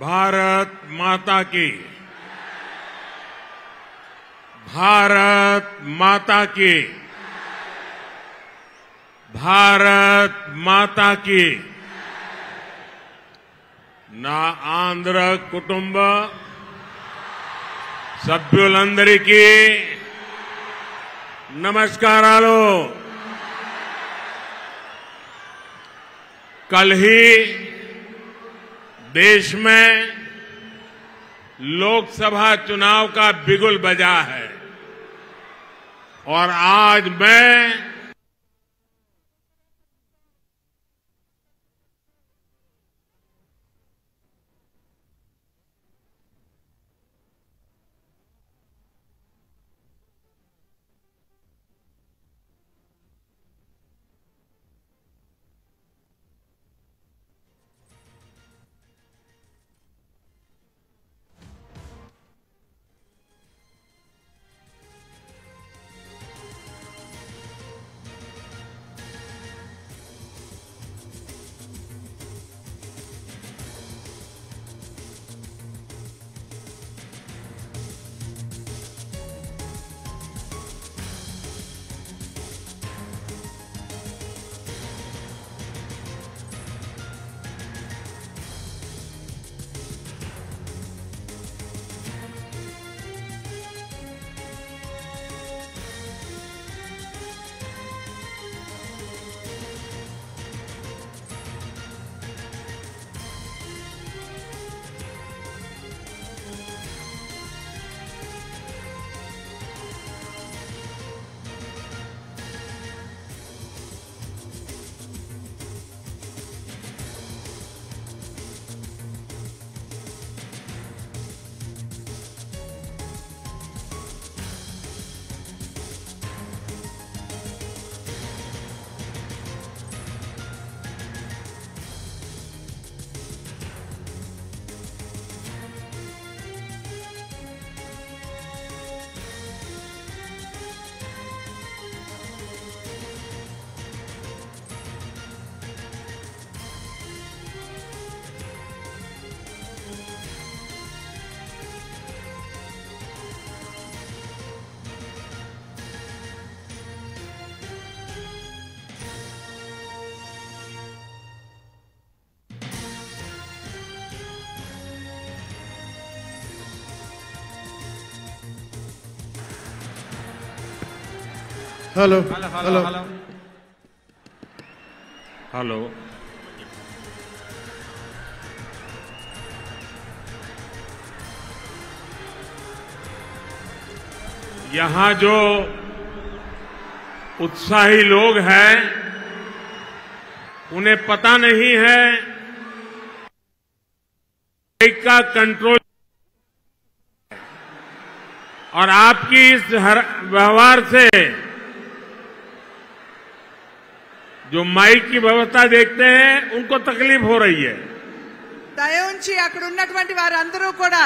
भारत माता की, भारत माता की, भारत माता की। నా ఆంధ్ర కుటుంబ సభ్యులందరికీ నమస్కారాలు। कल ही देश में लोकसभा चुनाव का बिगुल बजा है और आज मैं हेलो हेलो। यहां जो उत्साही लोग हैं उन्हें पता नहीं है माइक का कंट्रोल और आपकी इस व्यवहार से जो माइक की व्यवस्था देखते हैं उनको तकलीफ हो रही है। దయవుంచి అక్కడ ఉన్నటువంటి వారందరూ కూడా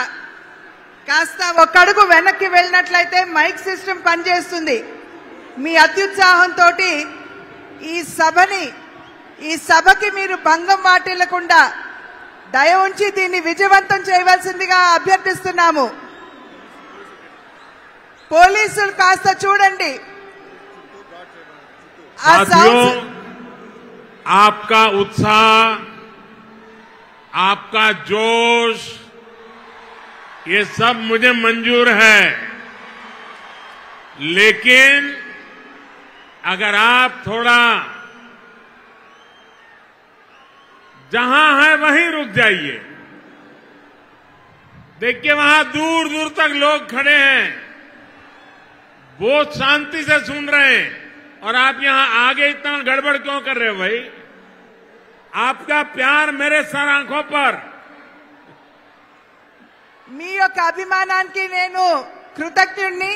కాస్త ఒక అడుగు వెనక్కి వెళ్ళినట్లయితే మైక్ సిస్టమ్ పనిచేస్తుంది। మీ అత్యుత్సాహంతో ఈ సభకి మీరు భంగం వాటిల్లకుండా దయవుంచి దీన్ని విజయవంతం చేయవలసిందిగా అభ్యర్థిస్తున్నాము। పోలీసులు కాస్త చూడండి। साथियों, आपका उत्साह, आपका जोश, ये सब मुझे मंजूर है, लेकिन अगर आप थोड़ा जहां है वहीं रुक जाइए। देखिए वहां दूर दूर तक लोग खड़े हैं, बहुत शांति से सुन रहे हैं और आप यहां आगे इतना गड़बड़ क्यों कर रहे हो भाई? आपका प्यार मेरे सर आंखों पर। మీ యొక్క అభిమానానికి నేను కృతజ్ఞుడిని,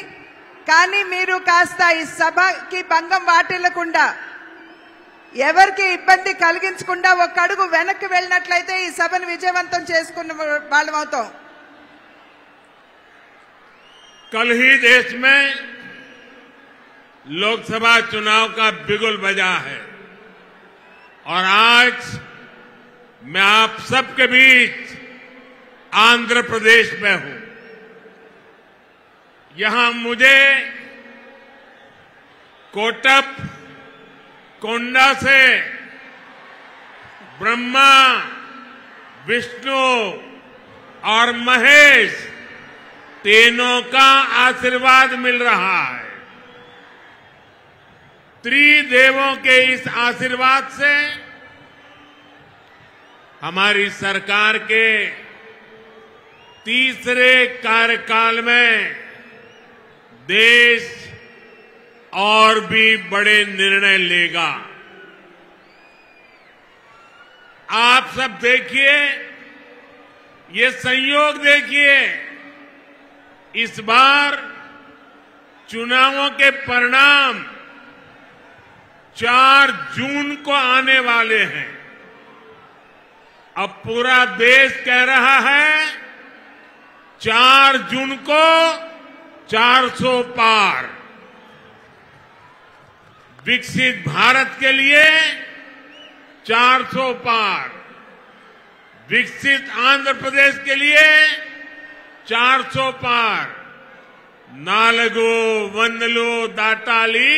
కానీ మీరు కాస్త ఈ సభకి భంగం వాటిల్లకుండా ఎవరికి ఇబ్బంది కలిగించకుండా ఒక అడుగు వెనక్కి వెళ్ళినట్లయితే ఈ సభను విజయవంతం చేసుకున్న వాళ్ళమవుతాం। कल ही देश में लोकसभा चुनाव का बिगुल बजा है और आज मैं आप सबके बीच आंध्र प्रदेश में हूं। यहां मुझे कोटप कोंडा से ब्रह्मा, विष्णु और महेश तीनों का आशीर्वाद मिल रहा है। त्रिदेवों के इस आशीर्वाद से हमारी सरकार के तीसरे कार्यकाल में देश और भी बड़े निर्णय लेगा। आप सब देखिए, ये संयोग देखिए, इस बार चुनावों के परिणाम 4 जून को आने वाले हैं। अब पूरा देश कह रहा है 4 जून को 400 पार। विकसित भारत के लिए 400 पार, विकसित आंध्र प्रदेश के लिए 400 पार। नालगो वंदलो दाटाली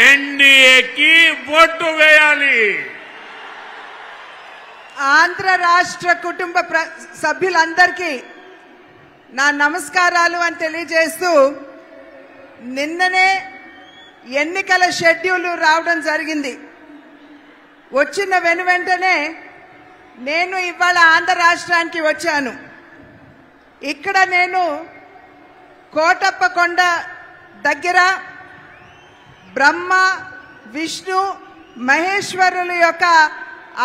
एनडीए की ఓటు వేయాలి। ఆంధ్ర రాష్ట్ర కుటుంబ సభ్యులందరికీ నా నమస్కారాలు అని తెలియజేస్తూ, నిన్ననే ఎన్నికల షెడ్యూల్ రావడం జరిగింది. వచ్చిన వెంటనే నేను ఇవాళ ఆంధ్ర రాష్ట్రానికి వచ్చాను. ఇక్కడ నేను కోటప్పకొండ దగ్గర బ్రహ్మ, విష్ణు, మహేశ్వరుల యొక్క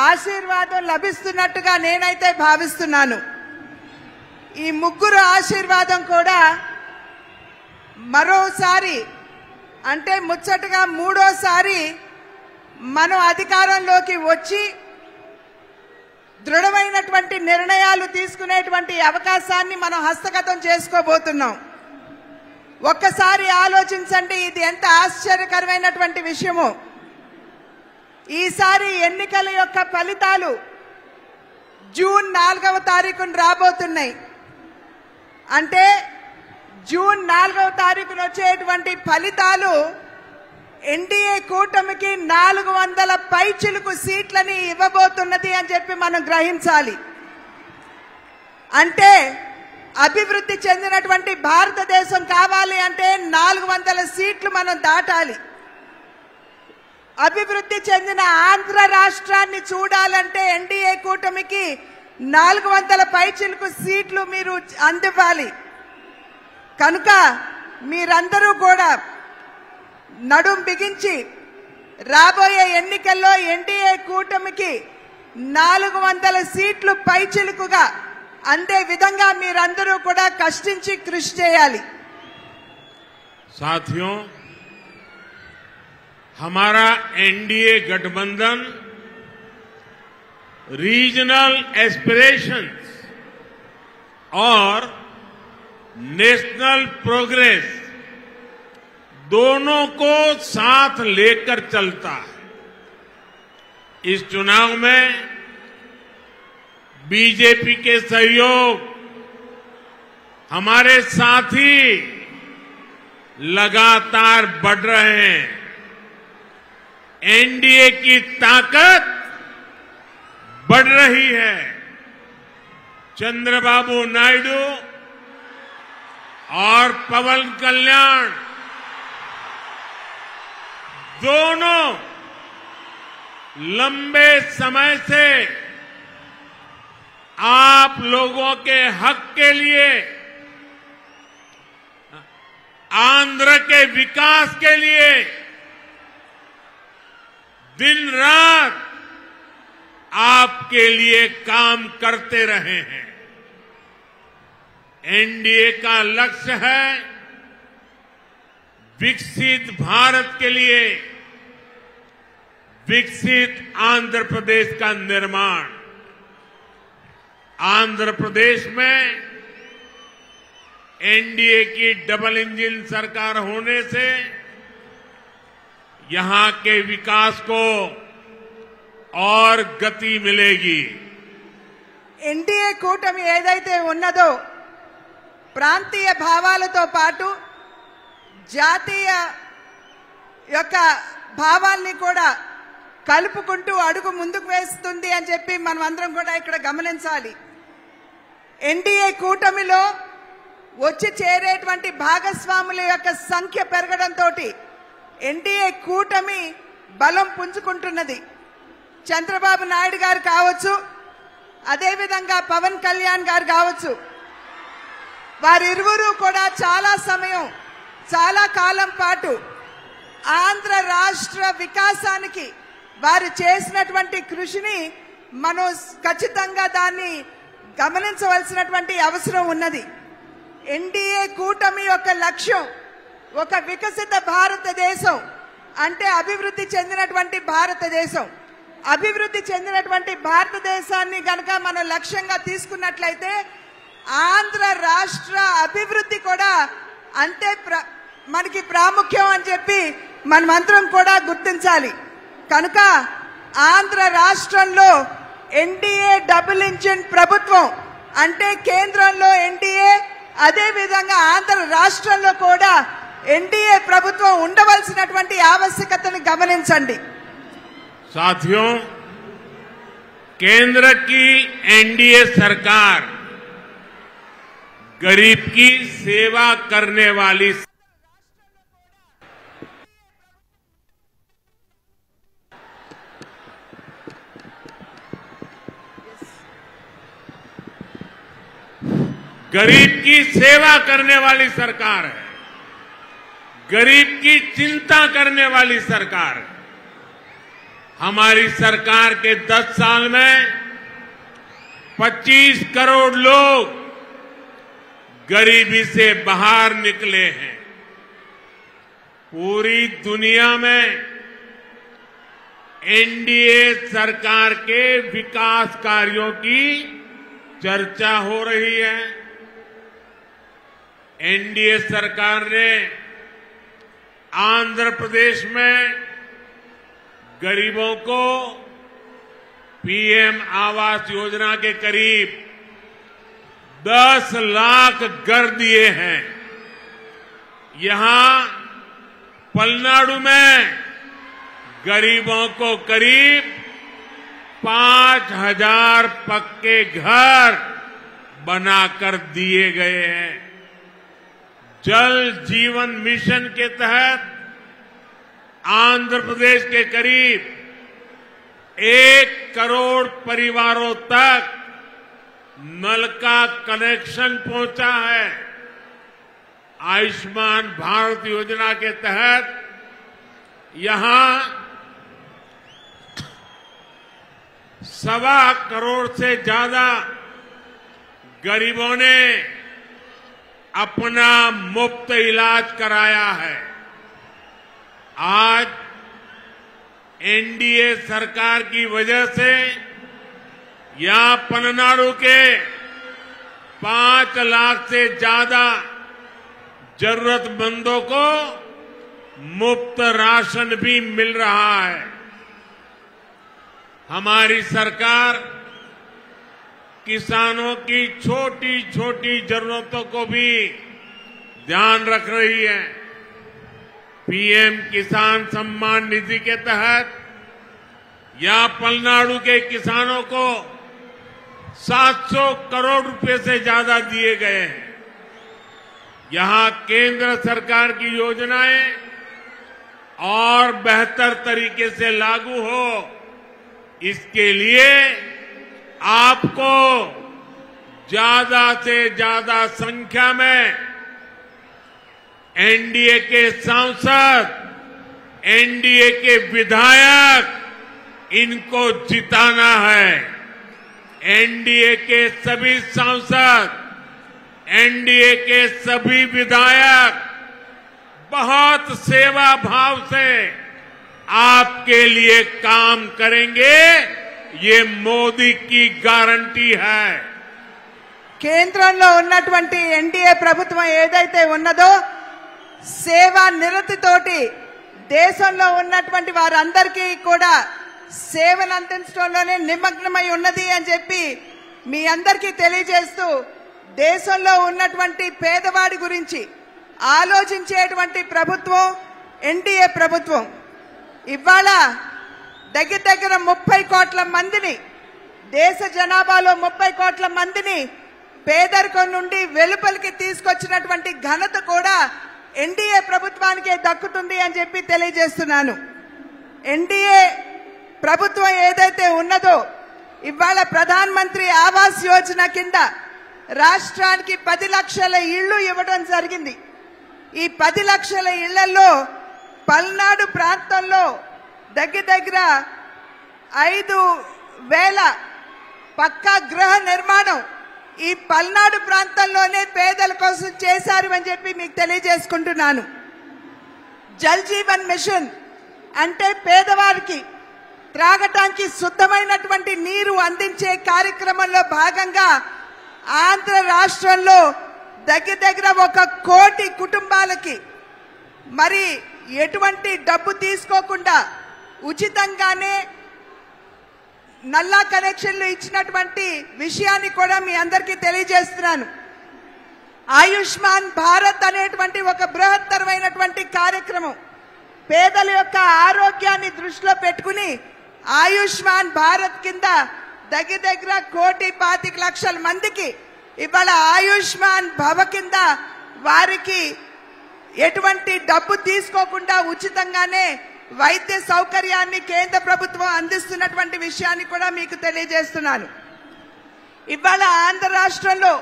ఆశీర్వాదం లభిస్తున్నట్టుగా నేనైతే భావిస్తున్నాను. ఈ ముగ్గురు ఆశీర్వాదం కూడా మరోసారి, అంటే ముచ్చటగా మూడోసారి మనం అధికారంలోకి వచ్చి దృఢమైనటువంటి నిర్ణయాలు తీసుకునేటువంటి అవకాశాన్ని మనం హస్తగతం చేసుకోబోతున్నాం. ఒక్కసారి ఆలోచించండి, ఇది ఎంత ఆశ్చర్యకరమైనటువంటి విషయమో. ఈసారి ఎన్నికల యొక్క ఫలితాలు జూన్ 4వ తారీఖున రాబోతున్నాయి. అంటే జూన్ 4వ తారీఖున వచ్చేటువంటి ఫలితాలు ఎన్డీఏ కూటమికి 400 పైచిలుకు సీట్లని ఇవ్వబోతున్నది అని చెప్పి మనం గ్రహించాలి. అంటే అభివృద్ధి చెందినటువంటి భారతదేశం కావాలి అంటే 400 సీట్లు మనం దాటాలి. అభివృద్ధి చెందిన ఆంధ్ర రాష్ట్రాన్ని చూడాలంటే ఎన్డీఏ కూటమికి 400 పైచిలుకు సీట్లు మీరు అందివ్వాలి. కనుక మీరందరూ కూడా నడుం బిగించి రాబోయే ఎన్నికల్లో ఎన్డీఏ కూటమికి 400 సీట్లు పైచిలుకుగా అందే విధంగా మీరందరూ కూడా కష్టించి కృషి చేయాలి. साथियों, हमारा एनडीए गठबंधन रीजनल एस्पिरेशंस और नेशनल प्रोग्रेस दोनों को साथ लेकर चलता है। इस चुनाव में बीजेपी के सहयोग हमारे साथी लगातार बढ़ रहे हैं। एनडीए की ताकत बढ़ रही है। चंद्रबाबू नायडू और पवन कल्याण दोनों लंबे समय से आप लोगों के हक के लिए, आंध्र के विकास के लिए दिन रात आपके लिए काम करते रहे हैं। एनडीए का लक्ष्य है विकसित भारत के लिए विकसित आंध्र प्रदेश का निर्माण। आंध्र प्रदेश में एनडीए की डबल इंजन सरकार होने से यहां के विकास को और गति मिलेगी। ఎన్డీఏ కూటమి ఏదైతే ఉన్నదో ప్రాంతీయ భావాలతో పాటు జాతీయ యొక్క భావాల్ని కూడా కలుపుకుంటూ అడుగు ముందుకు వేస్తుంది అని చెప్పి మనం అందరం కూడా ఇక్కడ గమనించాలి. ఎన్డీఏ కూటమిలో వచ్చి చేరేటువంటి భాగస్వాముల యొక్క సంఖ్య పెరగడంతో ఎన్డీఏ కూటమి బలం పుంజుకుంటున్నది. చంద్రబాబు నాయుడు గారు కావచ్చు, అదేవిధంగా పవన్ కళ్యాణ్ గారు కావచ్చు, వారిరువురు కూడా చాలా సమయం, చాలా కాలం పాటు ఆంధ్ర రాష్ట్ర వికాసానికి వారు చేసినటువంటి కృషిని మనం ఖచ్చితంగా దాన్ని గమనించవలసినటువంటి అవసరం ఉన్నది. ఎన్డీఏ కూటమి యొక్క లక్ష్యం ఒక వికసిత భారతదేశం, అంటే అభివృద్ధి చెందినటువంటి భారతదేశం. అభివృద్ధి చెందినటువంటి భారతదేశాన్ని గనక మనం లక్ష్యంగా తీసుకున్నట్లయితే ఆంధ్ర రాష్ట్ర అభివృద్ధి కూడా అంతే మనకి ప్రాముఖ్యం అని చెప్పి మనమందరం కూడా గుర్తించాలి. కనుక ఆంధ్ర రాష్ట్రంలో ఎన్డీఏ డబుల్ ఇంజిన్ ప్రభుత్వం, అంటే కేంద్రంలో ఎన్డీఏ, అదే విధంగా ఆంధ్ర రాష్ట్రంలో కూడా ఎన్డీఏ ప్రభుత్వం ఉండవలసినటువంటి ఆవశ్యకతను గమనించండి. साथियों, केंद्र की एनडीए सरकार गरीब की सेवा करने वाली गरीब की सेवा करने वाली सरकार है, गरीब की चिंता करने वाली सरकार है। हमारी सरकार के 10 साल में 25 करोड़ लोग गरीबी से बाहर निकले हैं। पूरी दुनिया में एनडीए सरकार के विकास कार्यों की चर्चा हो रही है। एनडीए सरकार ने आंध्र प्रदेश में गरीबों को पीएम आवास योजना के करीब 10 लाख घर दिए हैं। यहां पलनाडु में गरीबों को करीब 5,000 पक्के घर बनाकर दिए गए हैं। जल जीवन मिशन के तहत आंध्र प्रदेश के करीब 1 करोड़ परिवारों तक नल का कनेक्शन पहुंचा है। आयुष्मान भारत योजना के तहत यहां 1.25 करोड़ से ज्यादा गरीबों ने अपना मुफ्त इलाज कराया है। आज एनडीए सरकार की वजह से यहां पलनाडु के 5 लाख से ज्यादा जरूरतमंदों को मुफ्त राशन भी मिल रहा है। हमारी सरकार किसानों की छोटी छोटी जरूरतों को भी ध्यान रख रही है। पीएम किसान सम्मान निधि के तहत यहां पलनाडु के किसानों को 700 करोड़ रुपए से ज्यादा दिए गए हैं। यहां केंद्र सरकार की योजनाएं और बेहतर तरीके से लागू हो, इसके लिए आपको ज्यादा से ज्यादा संख्या में एनडीए के सांसद, एनडीए के विधायक, इनको जिताना है। एनडीए के सभी सांसद, एनडीए के सभी विधायक बहुत सेवा भाव से आपके लिए काम करेंगे, ये मोदी की गारंटी है। కేంద్రంలో ఉన్నటువంటి ఎన్డీఏ ప్రభుత్వం ఏదైతే ఉన్నదో సేవా నిరతితోటి దేశంలో ఉన్నటువంటి వారందరికీ కూడా సేవలు అందించడంలోనే నిమగ్నమై ఉన్నది అని చెప్పి మీ అందరికీ తెలియజేస్తూ దేశంలో ఉన్నటువంటి పేదవాడి గురించి ఆలోచించేటువంటి ప్రభుత్వం ఎన్డీఏ ప్రభుత్వం. ఇవాళ దగ్గర 30 కోట్ల మందిని, దేశ జనాభాలో 30 కోట్ల మందిని పేదరికం నుండి వెలుపలికి తీసుకొచ్చినటువంటి ఘనత కూడా ఎన్డీఏ ప్రభుత్వానికే దక్కుతుంది అని చెప్పి తెలియజేస్తున్నాను. ఎన్డీఏ ప్రభుత్వం ఏదైతే ఉన్నదో ఇవాళ ప్రధాన్ మంత్రి ఆవాస్ యోజన కింద రాష్ట్రానికి 10 లక్షల ఇళ్లు ఇవ్వడం జరిగింది. ఈ 10 లక్షల ఇళ్లలో పల్నాడు ప్రాంతంలో దగ్గర 5,000 పక్కా గృహ నిర్మాణం ఈ పల్నాడు ప్రాంతంలోనే పేదల కోసం చేశారు అని చెప్పి మీకు తెలియజేసుకుంటున్నాను. జల్ జీవన్ మిషన్ అంటే పేదవారికి త్రాగటానికి శుద్ధమైనటువంటి నీరు అందించే కార్యక్రమంలో భాగంగా ఆంధ్ర రాష్ట్రంలో దగ్గర 1 కోటి కుటుంబాలకి మరి ఎటువంటి డబ్బు తీసుకోకుండా ఉచితంగానే నల్లా కనెక్షన్లు ఇచ్చినటువంటి విషయాన్ని కూడా మీ అందరికీ తెలియజేస్తున్నాను. ఆయుష్మాన్ భారత్ అనేటువంటి ఒక బృహత్తరమైనటువంటి కార్యక్రమం పేదల యొక్క ఆరోగ్యాన్ని దృష్టిలో పెట్టుకుని ఆయుష్మాన్ భారత్ కింద దగ్గర 1,25,00,000 మందికి ఇవాళ ఆయుష్మాన్ భవ కింద వారికి ఎటువంటి డబ్బు తీసుకోకుండా ఉచితంగానే వైద్య సౌకర్యాన్ని కేంద్ర ప్రభుత్వం అందిస్తున్నటువంటి విషయాన్ని కూడా మీకు తెలియజేస్తున్నాను. ఇవాళ ఆంధ్ర రాష్ట్రంలో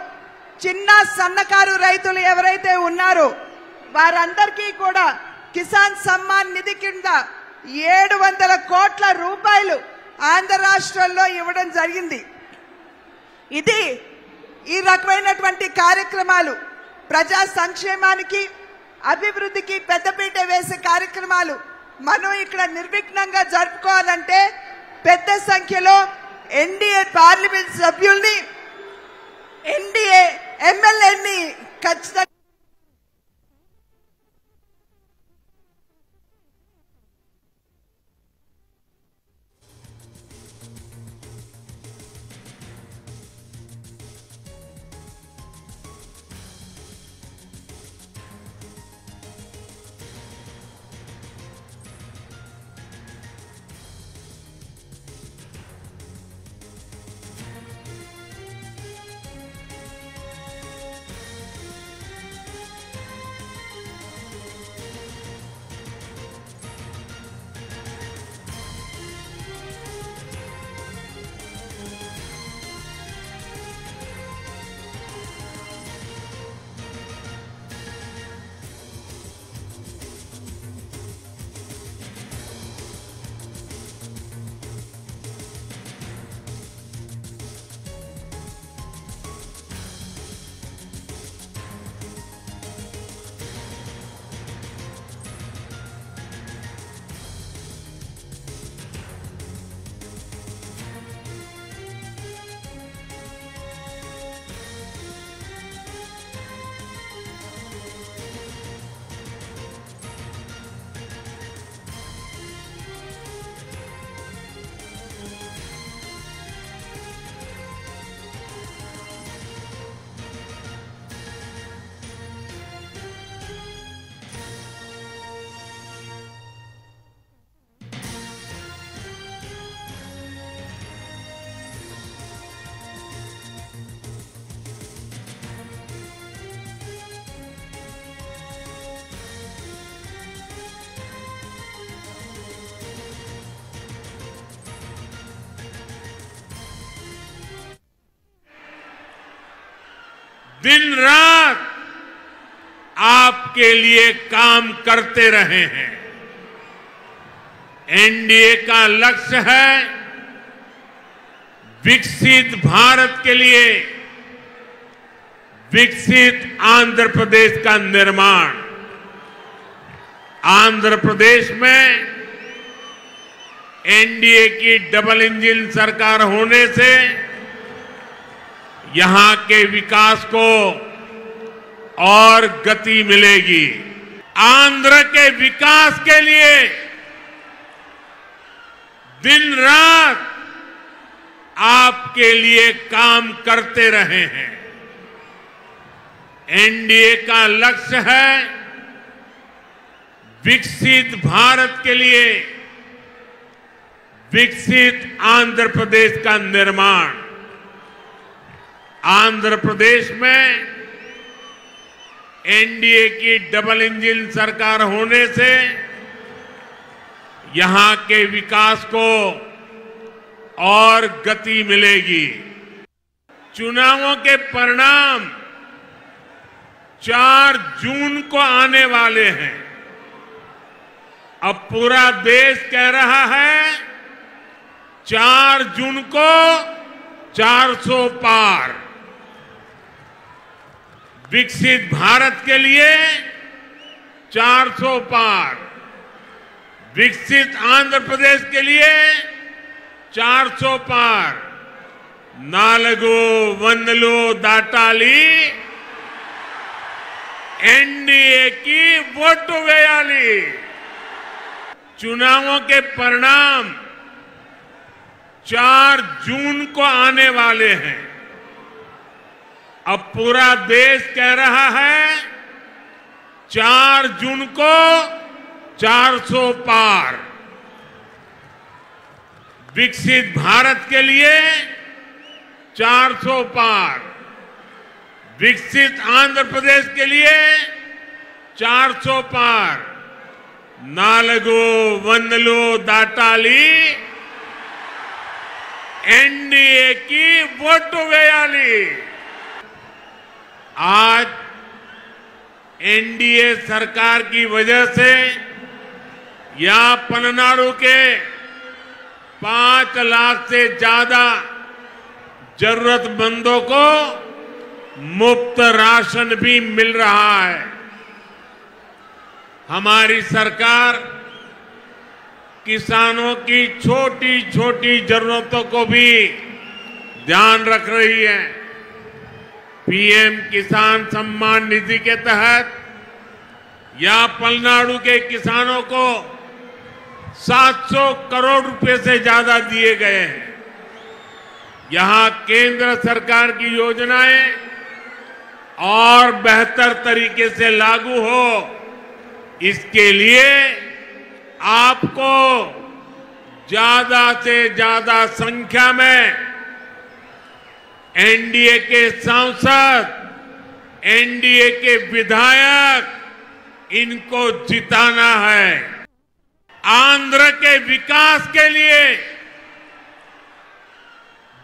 చిన్న సన్నకారు రైతులు ఎవరైతే ఉన్నారో వారందరికీ కూడా కిసాన్ సమ్మాన్ నిధి కింద 700 కోట్ల రూపాయలు ఆంధ్ర రాష్ట్రంలో ఇవ్వడం జరిగింది. ఇది ఈ రకమైనటువంటి కార్యక్రమాలు ప్రజా సంక్షేమానికి అభివృద్ధికి పెద్దపీట వేసే కార్యక్రమాలు మనం ఇక్కడ నిర్విఘ్నంగా జరుపుకోవాలంటే పెద్ద సంఖ్యలో ఎన్డీఏ పార్లమెంట్ సభ్యుల్ని ఎన్డీఏ ఎమ్మెల్యేని ఖచ్చితంగా दिन रात आपके लिए काम करते रहे हैं। एनडीए का लक्ष्य है विकसित भारत के लिए विकसित आंध्र प्रदेश का निर्माण। आंध्र प्रदेश में एनडीए की डबल इंजन सरकार होने से यहां के विकास को और गति मिलेगी। आंध्र के विकास के लिए दिन रात आपके आपके लिए काम करते रहे हैं। एनडीए का लक्ष्य है विकसित भारत के लिए विकसित आंध्र प्रदेश का निर्माण। आंध्र प्रदेश में एनडीए की डबल इंजन सरकार होने से यहां के विकास को और गति मिलेगी। चुनावों के परिणाम 4 जून को आने वाले हैं। अब पूरा देश कह रहा है 4 जून को 400 पार। विकसित भारत के लिए 400 पार, विकसित आंध्र प्रदेश के लिए 400 पार। नालगो वंदलो दाटाली एनडीए की वोटू वेयाली। चुनावों के परिणाम 4 जून को आने वाले हैं। अब पूरा देश कह रहा है 4 जून को 400 पार। विकसित भारत के लिए 400 पार, विकसित आंध्र प्रदेश के लिए 400 पार। नालगो वंदलो दाटाली एनडीए की वोटू वेयाली। आज एनडीए सरकार की वजह से यहां पलनाडु के 5 लाख से ज्यादा जरूरतमंदों को मुफ्त राशन भी मिल रहा है। हमारी सरकार किसानों की छोटी छोटी जरूरतों को भी ध्यान रख रही है। पीएम किसान सम्मान निधि के तहत यहां पलनाडु के किसानों को 700 करोड़ रुपए से ज्यादा दिए गए हैं। यहां केंद्र सरकार की योजनाएं और बेहतर तरीके से लागू हो, इसके लिए आपको ज्यादा से ज्यादा संख्या में एनडीए के सांसद, एनडीए के विधायक इनको जिताना है। आंध्र के विकास के लिए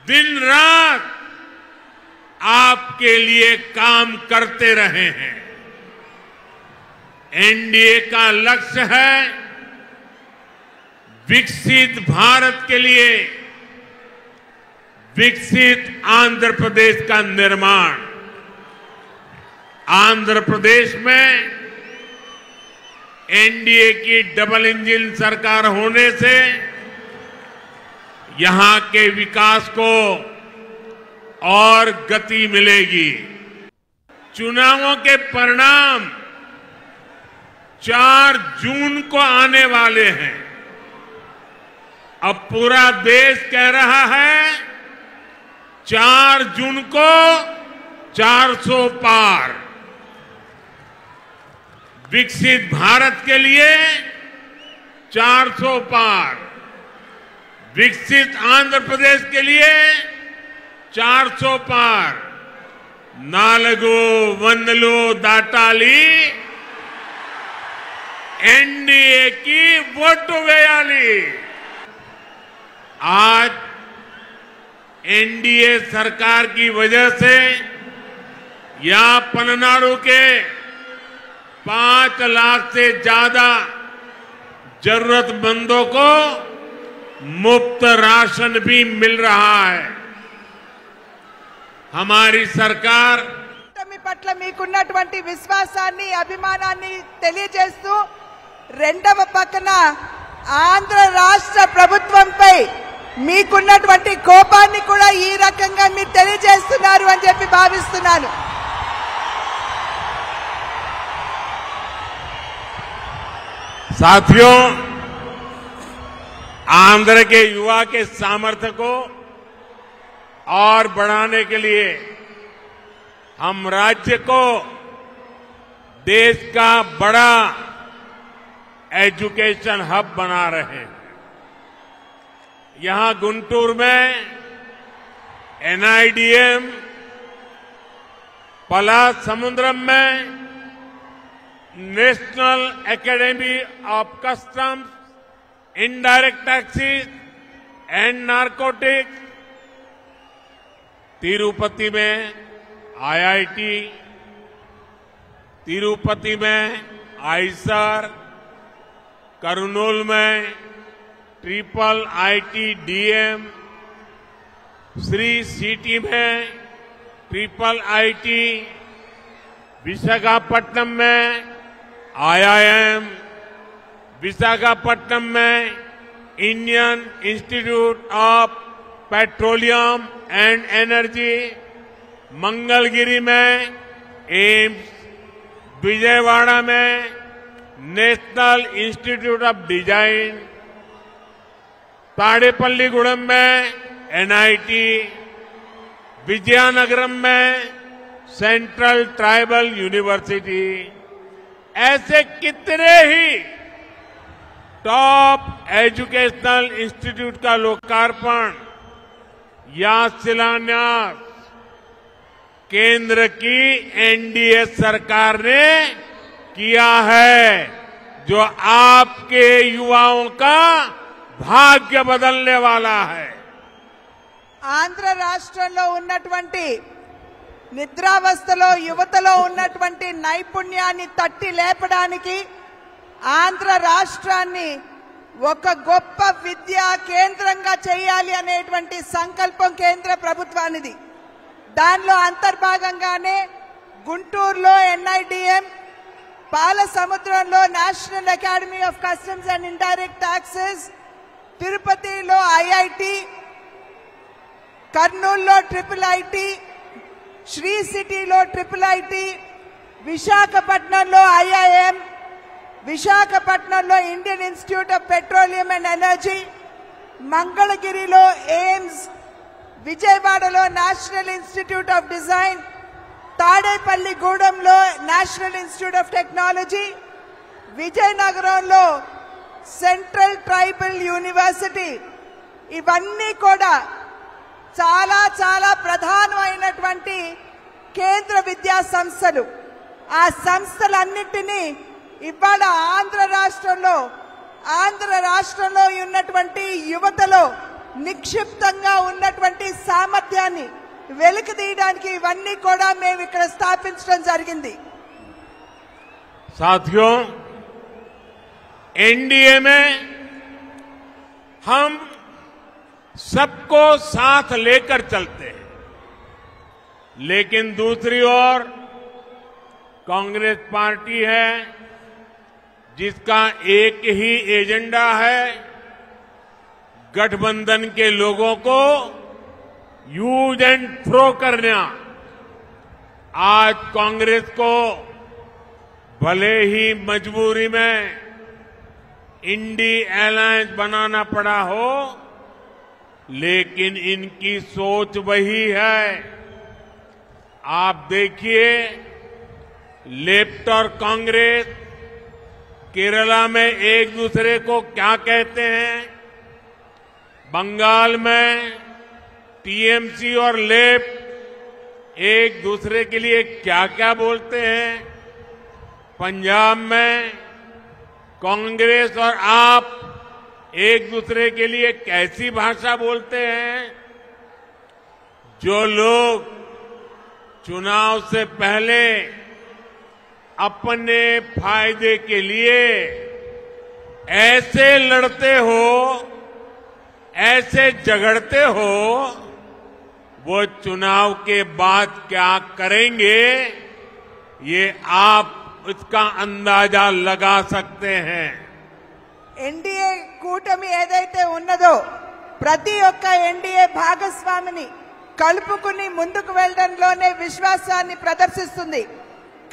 दिन रात आपके लिए काम करते रहे हैं। एनडीए का लक्ष्य है विकसित भारत के लिए विकसित आंध्र प्रदेश का निर्माण। आंध्र प्रदेश में एनडीए की डबल इंजन सरकार होने से यहां के विकास को और गति मिलेगी। चुनावों के परिणाम 4 जून को आने वाले हैं। अब पूरा देश कह रहा है 4 जून को 400 पार। विकसित भारत के लिए 400 पार, विकसित आंध्र प्रदेश के लिए 400 पार। नालगो वंदलो दाटाली एनडीए की वोटू वेयाली। आज एनडीए सरकार की वजह से यहां पलनाडु के 5 लाख से ज्यादा जरूरतमंदों को मुफ्त राशन भी मिल रहा है। हमारी सरकार మీ పట్ల మీకున్నటువంటి విశ్వాసాన్ని అభిమానాన్ని తెలియజేస్తూ రెండవ పక్కన ఆంధ్ర రాష్ట్ర ప్రభుత్వంపై మీకున్నటువంటి కోపాన్ని కూడా ఈ రకంగా మీరు తెలియజేస్తున్నారు అని చెప్పి భావిస్తున్నాను। साथियों, आंध्र के युवा के सामर्थ्य को और बढ़ाने के लिए हम राज्य को देश का बड़ा एजुकेशन हब बना रहे हैं। यहां गुंटूर में NIDM, पलासमुद्रम में national academy of customs, indirect taxes and narcotics, Tirupati में IIT, तिरुपति में आईसर, करनूल में IIT-DM, श्री सिटी में IIT, विशाखापट्टनम में IIM, विशाखापट्टनम में Indian institute of petroleum and energy, Mangalagiri में एम्स, विजयवाड़ा में national institute of design, Tadepalligudem में NIT, विजयनगरम में सेंट्रल ट्राइबल यूनिवर्सिटी, ऐसे कितने ही टॉप एजुकेशनल इंस्टीट्यूट का लोकार्पण या शिलान्यास केंद्र की NDA सरकार ने किया है, जो आपके युवाओं का भाग्य बदलने वाला है। ఆంధ్ర రాష్ట్రంలో ఉన్నటువంటి నిద్రావస్థలో యువతలో ఉన్నటువంటి నైపుణ్యాన్ని తట్టి లేపడానికి ఆంధ్ర రాష్ట్రాన్ని ఒక గొప్ప విద్యా కేంద్రంగా చేయాలి అనేటువంటి సంకల్పం కేంద్ర ప్రభుత్వానిది. దానిలో అంతర్భాగంగానే గుంటూరులో NIDM, పాలసముద్రంలో national academy of customs and indirect taxes, తిరుపతిలో IIT, కర్నూలులో IIIT, శ్రీ సిటీలో IIIT, విశాఖపట్నంలో IIM, విశాఖపట్నంలో Indian institute of petroleum and energy, మంగళగిరిలో ఎయిమ్స్, విజయవాడలో నేషనల్ ఇన్స్టిట్యూట్ ఆఫ్ డిజైన్, తాడేపల్లిగూడెంలో నేషనల్ ఇన్స్టిట్యూట్ ఆఫ్ టెక్నాలజీ, విజయనగరంలో సెంట్రల్ ట్రైబల్ యూనివర్సిటీ, ఇవన్నీ కూడా చాలా చాలా ప్రధానమైనటువంటి కేంద్ర విద్యా సంస్థలు. ఆ సంస్థలన్నింటినీ ఇవాళ ఆంధ్ర రాష్ట్రంలో ఉన్నటువంటి యువతలో నిక్షిప్తంగా ఉన్నటువంటి సామర్థ్యాన్ని వెలికితీయడానికి ఇవన్నీ కూడా మేము ఇక్కడ స్థాపించడం జరిగింది. साथियों, NDA में हम सबको साथ लेकर चलते हैं, लेकिन दूसरी ओर कांग्रेस पार्टी है जिसका एक ही एजेंडा है, गठबंधन के लोगों को यूज एंड थ्रो करना। आज कांग्रेस को भले ही मजबूरी में इंडी अलायंस बनाना पड़ा हो, लेकिन इनकी सोच वही है। आप देखिए, लेफ्ट और कांग्रेस केरला में एक दूसरे को क्या कहते हैं, बंगाल में TMC और लेफ्ट एक दूसरे के लिए क्या क्या बोलते हैं, पंजाब में कांग्रेस और आप एक दूसरे के लिए कैसी भाषा बोलते हैं। जो लोग चुनाव से पहले अपने फायदे के लिए ऐसे लड़ते हो, ऐसे झगड़ते हो, वो चुनाव के बाद क्या करेंगे, ये आप इसका अंदाजा लगा सकते हैं। ఎన్డీఏ కూటమి ఏదైతే ఉన్నదో ప్రతి ఒక్క ఎన్డీఏ భాగస్వామిని కలుపుకుని ముందుకు వెళ్లడంలోనే విశ్వాసాన్ని ప్రదర్శిస్తుంది.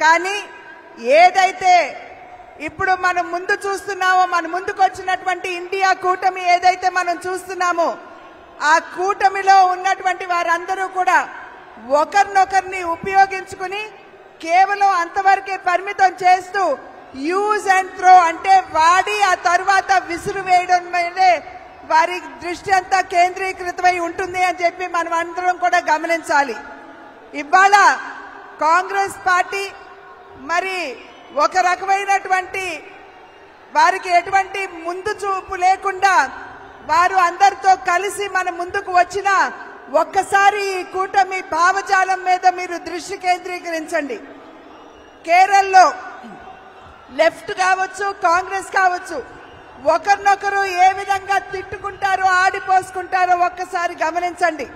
కానీ ఏదైతే ఇప్పుడు మనం ముందు చూస్తున్నామో, మన ముందుకు వచ్చినటువంటి ఇండియా కూటమి ఏదైతే మనం చూస్తున్నామో, ఆ కూటమిలో ఉన్నటువంటి వారందరూ కూడా ఒకరినొకరిని ఉపయోగించుకుని కేవలం అంతవరకే పరిమితం చేస్తూ యూజ్ అండ్ త్రో అంటే వాడి ఆ తర్వాత విసురు వేయడం మీదే వారి దృష్టి అంతా కేంద్రీకృతమై ఉంటుంది అని చెప్పి మనం అందరం కూడా గమనించాలి. ఇవాళ కాంగ్రెస్ పార్టీ మరి ఒక రకమైనటువంటి వారికి ఎటువంటి ముందు చూపు లేకుండా వారు అందరితో కలిసి మన ముందుకు వచ్చిన ఒక్కసారి ఈ కూటమి భావజాలం మీద మీరు దృష్టి కేంద్రీకరించండి. కేరళలో లెఫ్ట్ కావచ్చు కాంగ్రెస్ కావచ్చు ఒకరినొకరు ఏ విధంగా తిట్టుకుంటారో ఆడిపోసుకుంటారో ఒక్కసారి గమనించండి.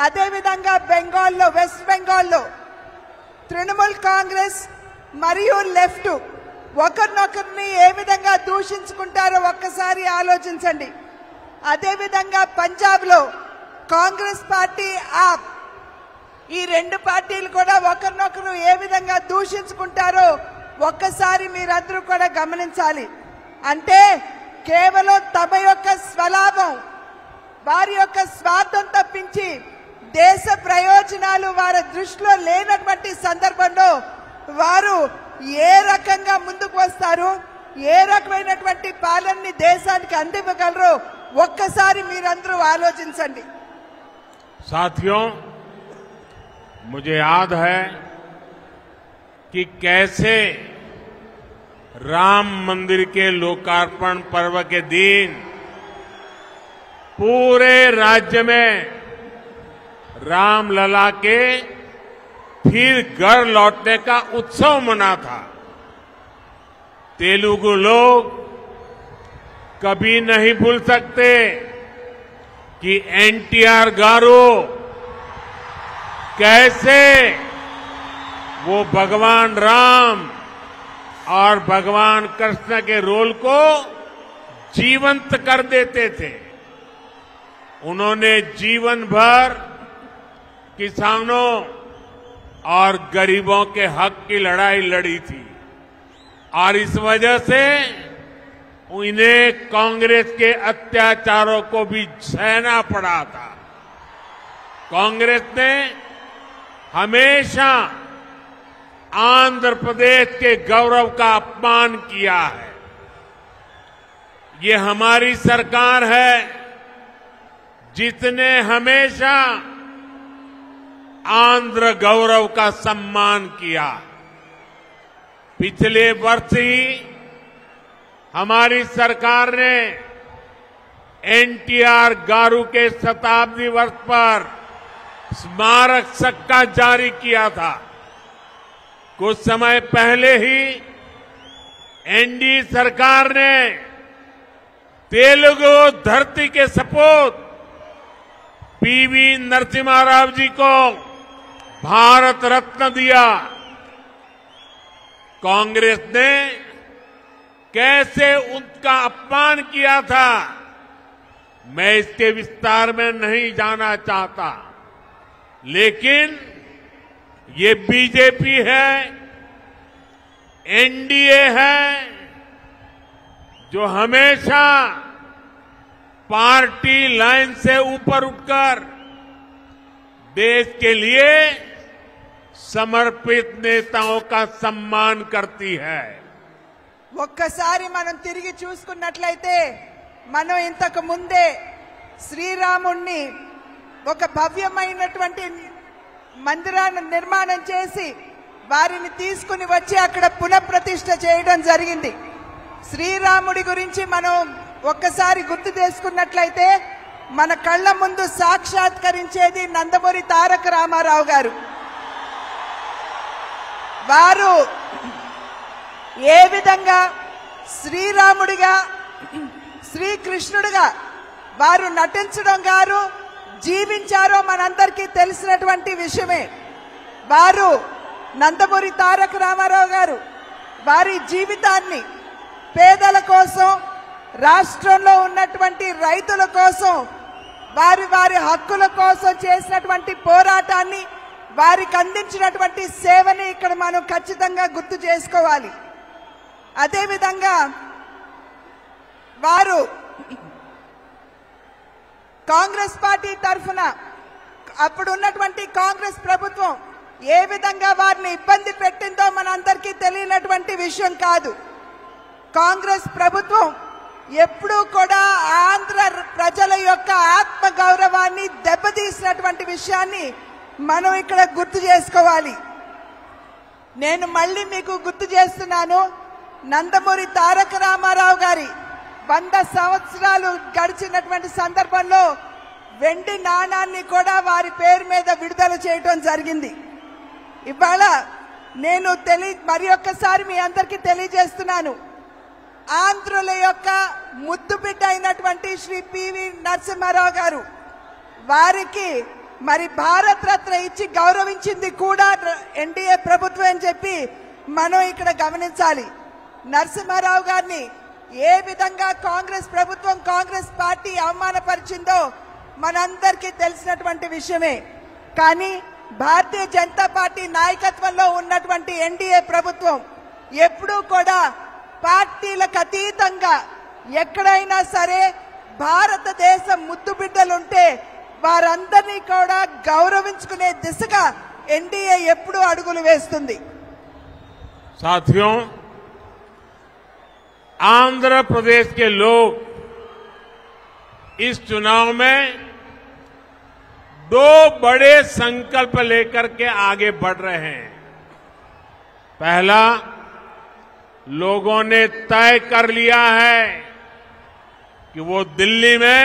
అదేవిధంగా బెంగాల్లో వెస్ట్ బెంగాల్లో తృణమూల్ కాంగ్రెస్ మరియు లెఫ్ట్ ఒకరినొకరిని ఏ విధంగా దూషించుకుంటారో ఒక్కసారి ఆలోచించండి. అదేవిధంగా పంజాబ్ లో కాంగ్రెస్ పార్టీ ఆప్ ఈ రెండు పార్టీలు కూడా ఒకరినొకరు ఏ విధంగా దూషించుకుంటారో ఒక్కసారి మీరందరూ కూడా గమనించాలి. అంటే కేవలం తమ యొక్క స్వలాభం వారి యొక్క స్వార్థం తప్పించి దేశ ప్రయోజనాలు వారి దృష్టిలో లేనటువంటి సందర్భంలో వారు ఏ రకంగా ముందుకు వస్తారు, ఏ రకమైనటువంటి పాలనని దేశానికి అందివ్వగలరో ఒక్కసారి మీరందరూ ఆలోచించండి. साथियों, मुझे याद है कि कैसे राम मंदिर के लोकार्पण पर्व के दिन पूरे राज्य में रामलला के फिर घर लौटने का उत्सव मना था. तेलुगु लोग कभी नहीं भूल सकते कि एनटीआर गारू कैसे वो भगवान राम और भगवान कृष्ण के रोल को जीवंत कर देते थे. उन्होंने जीवन भर किसानों और गरीबों के हक की लड़ाई लड़ी थी और इस वजह से इन्हें कांग्रेस के अत्याचारों को भी सहना पड़ा था. कांग्रेस ने हमेशा आंध्र प्रदेश के गौरव का अपमान किया है. ये हमारी सरकार है जिसने हमेशा आंध्र गौरव का सम्मान किया. पिछले वर्ष ही हमारी सरकार ने एनटीआर गारू के शताब्दी वर्ष पर स्मारक सिक्का जारी किया था. कुछ समय पहले ही एनडीए सरकार ने तेलुगु धरती के सपूत पीवी नरसिम्हा राव जी को भारत रत्न दिया. कांग्रेस ने कैसे उनका अपमान किया था मैं इसके विस्तार में नहीं जाना चाहता, लेकिन ये बीजेपी है, एनडीए है जो हमेशा पार्टी लाइन से ऊपर उठकर देश के लिए समर्पित नेताओं का सम्मान करती है. ఒక్కసారి మనం తిరిగి చూసుకున్నట్లయితే మనం ఇంతకు ముందే శ్రీరాముణ్ణి ఒక భవ్యమైనటువంటి మందిరాన్ని నిర్మాణం చేసి వారిని తీసుకుని వచ్చి అక్కడ పునఃప్రతిష్ఠ చేయడం జరిగింది. శ్రీరాముడి గురించి మనం ఒక్కసారి గుర్తు చేసుకున్నట్లయితే మన కళ్ళ ముందు సాక్షాత్కరించేది నందమూరి తారక రామారావు గారు. వారు ఏ విధంగా శ్రీరాముడిగా శ్రీకృష్ణుడిగా వారు నటించడం గారు జీవించారో మనందరికీ తెలిసినటువంటి విషయమే. వారు నందమూరి తారక రామారావు గారు వారి జీవితాన్ని పేదల కోసం, రాష్ట్రంలో ఉన్నటువంటి రైతుల కోసం, వారి వారి హక్కుల కోసం చేసినటువంటి పోరాటాన్ని, వారికి అందించినటువంటి సేవని ఇక్కడ మనం ఖచ్చితంగా గుర్తు చేసుకోవాలి. అదేవిధంగా వారు కాంగ్రెస్ పార్టీ తరఫున అప్పుడు ఉన్నటువంటి కాంగ్రెస్ ప్రభుత్వం ఏ విధంగా వారిని ఇబ్బంది పెట్టిందో మనందరికీ తెలియనటువంటి విషయం కాదు. కాంగ్రెస్ ప్రభుత్వం ఎప్పుడూ కూడా ఆంధ్ర ప్రజల యొక్క ఆత్మ గౌరవాన్ని దెబ్బతీసినటువంటి విషయాన్ని మనం ఇక్కడ గుర్తు చేసుకోవాలి. నేను మళ్ళీ మీకు గుర్తు చేస్తున్నాను, నందమూరి తారక రామారావు గారి 100 సంవత్సరాలు గడిచినటువంటి సందర్భంలో వెండి నాణాన్ని కూడా వారి పేరు మీద విడుదల చేయడం జరిగింది. ఇవాళ నేను మరి ఒక్కసారి మీ అందరికీ తెలియజేస్తున్నాను, ఆంధ్రుల యొక్క ముద్దు బిడ్డ అయినటువంటి శ్రీ పివి నరసింహారావు గారు వారికి మరి భారత రత్న ఇచ్చి గౌరవించింది కూడా ఎన్డీఏ ప్రభుత్వం అని చెప్పి మనం ఇక్కడ గమనించాలి. నరసింహారావు గారిని ఏ విధంగా కాంగ్రెస్ ప్రభుత్వం కాంగ్రెస్ పార్టీ అవమానపరిచిందో మనందరికీ తెలిసినటువంటి విషయమే. కానీ భారతీయ జనతా పార్టీ నాయకత్వంలో ఉన్నటువంటి ఎన్డీఏ ప్రభుత్వం ఎప్పుడూ కూడా పార్టీలకు అతీతంగా ఎక్కడైనా సరే భారతదేశం ముద్దు బిడ్డలుంటే వారందరినీ కూడా గౌరవించుకునే దిశగా ఎన్డీఏ ఎప్పుడూ అడుగులు వేస్తుంది. साथियों, आंध्र प्रदेश के लोग इस चुनाव में 2 बड़े संकल्प लेकर के आगे बढ़ रहे हैं। पहला, लोगों ने तय कर लिया है कि वो दिल्ली में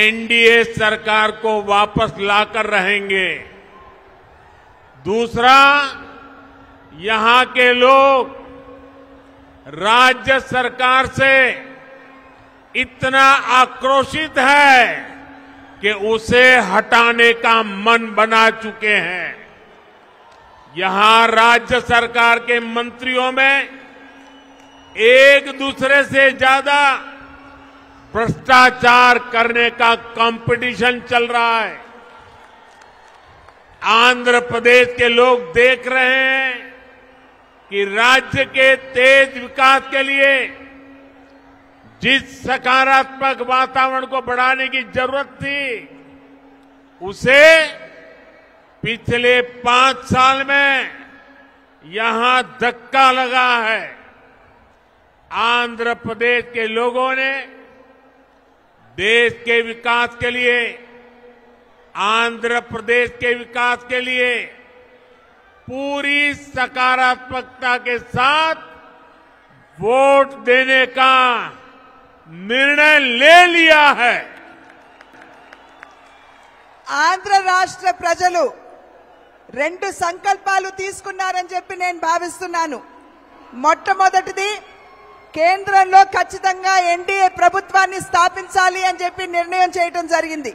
एनडीए सरकार को वापस लाकर रहेंगे। दूसरा, यहां के लोग राज्य सरकार से इतना आक्रोशित है कि उसे हटाने का मन बना चुके हैं। यहां राज्य सरकार के मंत्रियों में एक दूसरे से ज्यादा भ्रष्टाचार करने का कंपटीशन चल रहा है। आंध्र प्रदेश के लोग देख रहे हैं कि राज्य के तेज विकास के लिए जिस सकारात्मक वातावरण को बढ़ाने की जरूरत थी, उसे पिछले 5 साल में यहां धक्का लगा है। आंध्र प्रदेश के लोगों ने देश के विकास के लिए, आंध्र प्रदेश के विकास के लिए पूरी सकारात्मकता के साथ वोट देने का निर्णय ले लिया है। ఆంధ్ర రాష్ట్ర ప్రజలు 2 సంకల్పాలు తీసుకున్నారని చెప్పి నేను భావిస్తున్నాను. మొట్టమొదటిది, కేంద్రంలో ఖచ్చితంగా ఎన్డీఏ ప్రభుత్వాన్ని స్థాపించాలి అని చెప్పి నిర్ణయం చేయడం జరిగింది.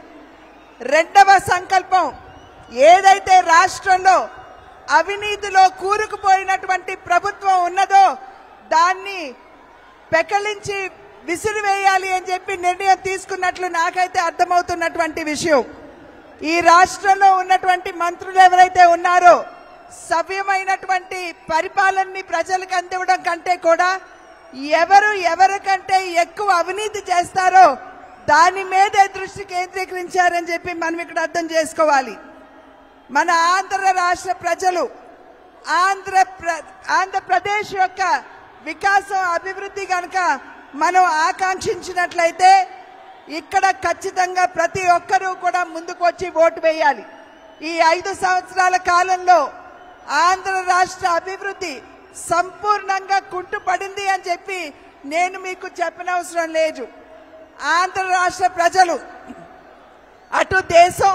రెండవ సంకల్పం, ఏదైతే రాష్ట్రంలో అవినీతిలో కూరుకుపోయినటువంటి ప్రభుత్వం ఉన్నదో దాన్ని పెకలించి విసిరివేయాలి అని చెప్పి నిర్ణయం తీసుకున్నట్లు నాకైతే అర్థమవుతున్నటువంటి విషయం. ఈ రాష్ట్రంలో ఉన్నటువంటి మంత్రులు ఎవరైతే ఉన్నారో సవ్యమైనటువంటి పరిపాలనని ప్రజలకు అందివ్వడం కంటే కూడా ఎవరికంటే ఎక్కువ అవినీతి చేస్తారో దాని మీదే దృష్టి కేంద్రీకరించారని చెప్పి మనం ఇక్కడ అర్థం చేసుకోవాలి. మన ఆంధ్ర రాష్ట్ర ప్రజలు ఆంధ్రప్రదేశ్ యొక్క వికాసం అభివృద్ధి కనుక మనం ఆకాంక్షించినట్లయితే ఇక్కడ ఖచ్చితంగా ప్రతి ఒక్కరూ కూడా ముందుకు వచ్చి ఓటు వేయాలి. ఈ 5 సంవత్సరాల కాలంలో ఆంధ్ర రాష్ట్ర అభివృద్ధి సంపూర్ణంగా కుంటుపడింది అని చెప్పి నేను మీకు చెప్పనవసరం లేదు. ఆంధ్ర రాష్ట్ర ప్రజలు అటు దేశం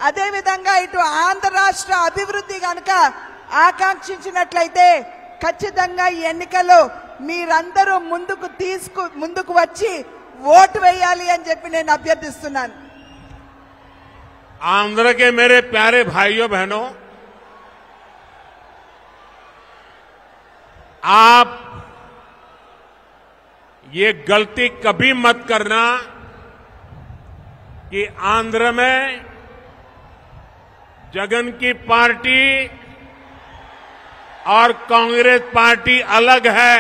అదే విధంగా ఇటు ఆంధ్ర రాష్ట్ర అభివృద్ధి కనుక ఆకాంక్షించినట్లయితే ఖచ్చితంగా ఈ ఎన్నికల్లో మీరందరూ ముందుకు వచ్చి ఓటు వేయాలి అని చెప్పి నేను అభ్యర్థిస్తున్నాను. आंध्र के मेरे प्यारे भाइयों बहनों, आप ये गलती कभी मत करना कि आंध्र में जगन की पार्टी और कांग्रेस पार्टी अलग है।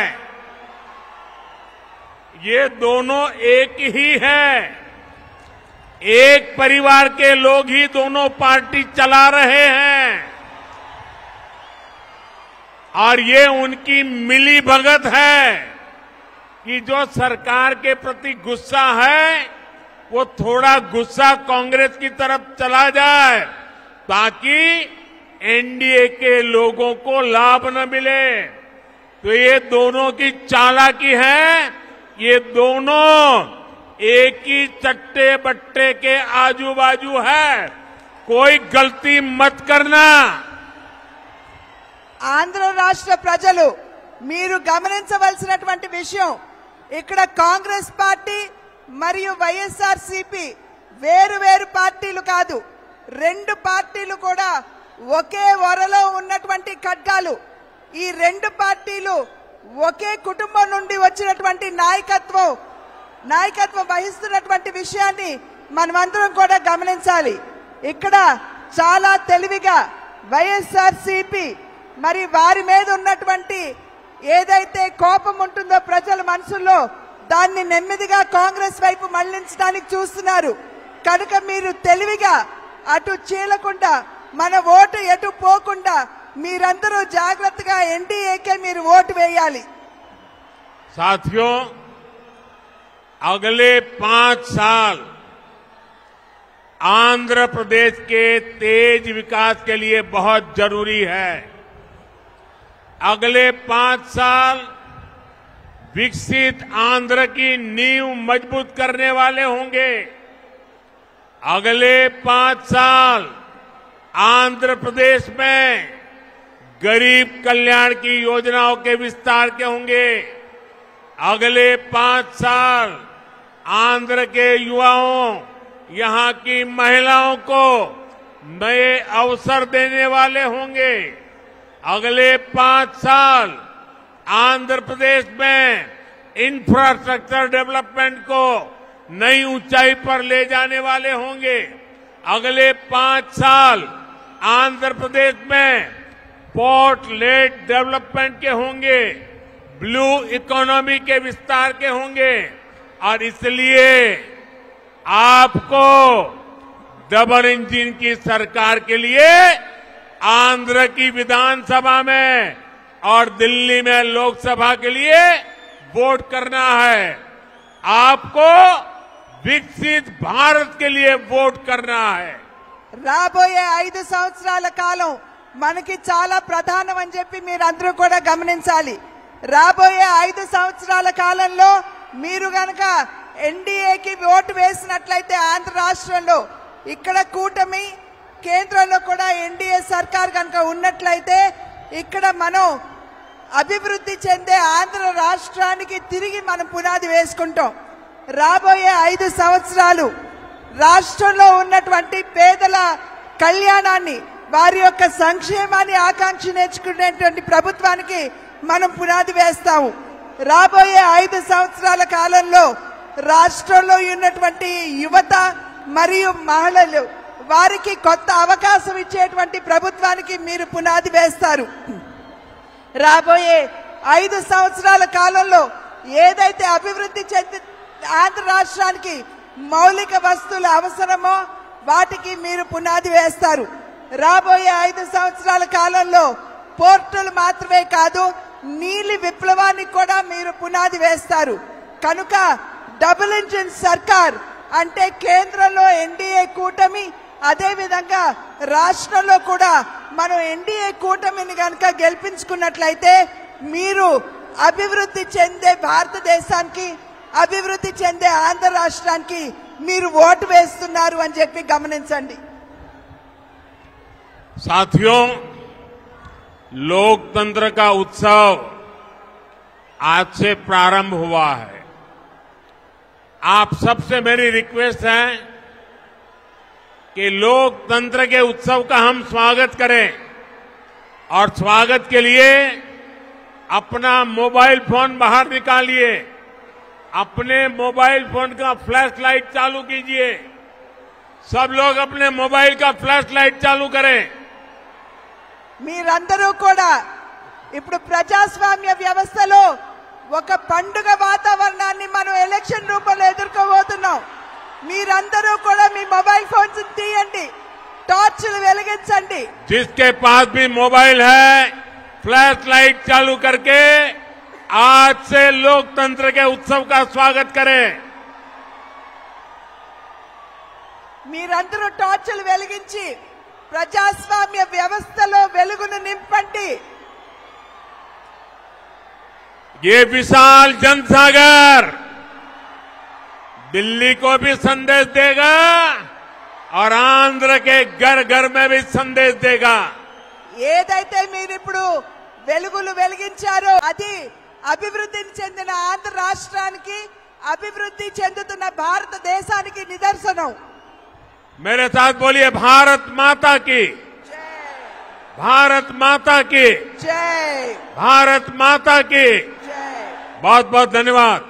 ये दोनों एक ही है। एक परिवार के लोग ही दोनों पार्टी चला रहे हैं और ये उनकी मिली भगत है कि जो सरकार के प्रति गुस्सा है वो थोड़ा गुस्सा कांग्रेस की तरफ चला जाए ताकि एनडीए के लोगों को लाभ न मिले। तो ये दोनों की चालाकी है, ये दोनों एक ही चट्टे बट्टे के आजू बाजू है, कोई गलती मत करना। ఆంధ్ర రాష్ట్ర ప్రజలు మీరు గమనించవలసినటువంటి విషయం, ఇక్కడ కాంగ్రెస్ పార్టీ మరియు వైఎస్ఆర్సీపీ వేరు వేరు పార్టీలు కాదు, రెండు పార్టీలు కూడా ఒకే వరలో ఉన్నటువంటి ఖడ్గాలు. ఈ రెండు పార్టీలు ఒకే కుటుంబం నుండి వచ్చినటువంటి నాయకత్వం వహిస్తున్నటువంటి విషయాన్ని మనమందరం కూడా గమనించాలి. ఇక్కడ చాలా తెలివిగా వైఎస్ఆర్సీపీ మరి వారి మీద ఉన్నటువంటి ఏదైతే కోపం ఉంటుందో ప్రజల మనసుల్లో దాన్ని నెమ్మదిగా కాంగ్రెస్ వైపు మళ్లించడానికి చూస్తున్నారు. కనుక మీరు తెలివిగా అటు చీలకుండా మన ఓటు ఎటు పోకుండా మీరందరూ జాగ్రత్తగా ఎన్డీఏకే మీరు ఓటు వేయాలి. साथियों, अगले 5 साल आंध्र प्रदेश के तेज विकास के लिए बहुत जरूरी है। अगले 5 साल विकसित आंध्र की नींव मजबूत करने वाले होंगे। अगले 5 साल आंध्र प्रदेश में गरीब कल्याण की योजनाओं के विस्तार के होंगे। अगले 5 साल आंध्र के युवाओं, यहां की महिलाओं को नए अवसर देने वाले होंगे। अगले 5 साल आंध्र प्रदेश में इंफ्रास्ट्रक्चर डेवलपमेंट को नई ऊंचाई पर ले जाने वाले होंगे। अगले 5 साल आंध्र प्रदेश में पोर्ट लेड डेवलपमेंट के होंगे, ब्लू इकोनॉमी के विस्तार के होंगे और इसलिए आपको डबल इंजन की सरकार के लिए आंध्र की विधानसभा में और दिल्ली में लोकसभा के लिए वोट करना है। आपको विकसित भारत के लिए वोट करना है। రాబోయే 5 సంవత్సరాల కాలం మనకి చాలా ప్రధానం అని చెప్పి మీరందరూ కూడా గమనించాలి. రాబోయే 5 సంవత్సరాల కాలంలో మీరు గనక ఎన్డీఏకి ఓటు వేసినట్లయితే ఆంధ్ర రాష్ట్రంలో ఇక్కడ కూటమి, కేంద్రంలో కూడా ఎన్డీఏ సర్కార్ కనుక ఉన్నట్లయితే ఇక్కడ మనం అభివృద్ధి చెందే ఆంధ్ర రాష్ట్రానికి తిరిగి మనం పునాది వేసుకుంటాం. రాబోయే 5 సంవత్సరాలు రాష్ట్రంలో ఉన్నటువంటి పేదల కళ్యాణాన్ని, వారి యొక్క సంక్షేమాన్ని ఆకాంక్షించుకునేటువంటి ప్రభుత్వానికి మనం పునాది వేస్తాము. రాబోయే 5 సంవత్సరాల కాలంలో రాష్ట్రంలో ఉన్నటువంటి యువత మరియు మహిళలు వారికి కొత్త అవకాశం ఇచ్చేటువంటి ప్రభుత్వానికి మీరు పునాది వేస్తారు. రాబోయే 5 సంవత్సరాల కాలంలో ఏదైతే అభివృద్ధి చెంది ఆంధ్ర రాష్ట్రానికి మౌలిక వస్తువులు అవసరమో వాటికి మీరు పునాది వేస్తారు. రాబోయే 5 సంవత్సరాల కాలంలో పోర్టులు మాత్రమే కాదు, నీలి విప్లవానికి కూడా మీరు పునాది వేస్తారు. కనుక డబుల్ ఇంజిన్ సర్కార్ అంటే కేంద్రంలో ఎన్డీఏ కూటమి, అదే విధంగా రాష్ట్రంలో కూడా మనం ఎన్డీఏ కూటమిని గనక గెలిపించుకున్నట్లయితే మీరు అభివృద్ధి చెందే భారతదేశానికి, అభివృద్ధి చెందే ఆంధ్ర రాష్ట్రానికి మీరు ఓటు వేస్తున్నారు అని చెప్పి గమనించండి. साथियों, लोकतंत्र का उत्सव आज से प्रारंभ हुआ है। आप सबसे मेरी रिक्वेस्ट है कि लोकतंत्र के उत्सव का हम स्वागत करें और स्वागत के लिए अपना मोबाइल फोन बाहर निकालिए, अपने मोबाइल फोन का फ्लैश लाइट चालू कीजिए। सब लोग अपने मोबाइल का फ्लैश लाइट चालू करें। మీరందరూ కూడా ఇప్పుడు ప్రజాస్వామ్య వ్యవస్థలో ఒక పండుగ వాతావరణాన్ని మనం ఎలక్షన్ రూపంలో ఎదుర్కోబోతున్నాం. మీరందరూ కూడా మీ మొబైల్ ఫోన్స్ తీయండి, టార్చ్లు వెలిగించండి. जिसके पास भी मोबाइल है फ्लैश लाइट चालू करके आज से लोकतंत्र के उत्सव का स्वागत करें. మీరందరూ టార్చ్లు వెలిగించి ప్రజాస్వామ్య వ్యవస్థలో వెలుగును నింపండి. ये विशाल जनसागर दिल्ली को भी संदेश देगा और आंध्र के घर घर में भी संदेश देगा. ఏదైతే మీరు ఇప్పుడు వెలుగులు వెలిగించారో అది అభివృద్ధి చెందిన ఆంధ్ర రాష్ట్రానికి, అభివృద్ధి చెందుతున్న భారతదేశానికి నిదర్శనం. मेरे साथ बोलिए भारत माता की, भारत माता की, జై भारत माता की. జై. बहुत बहुत धन्यवाद.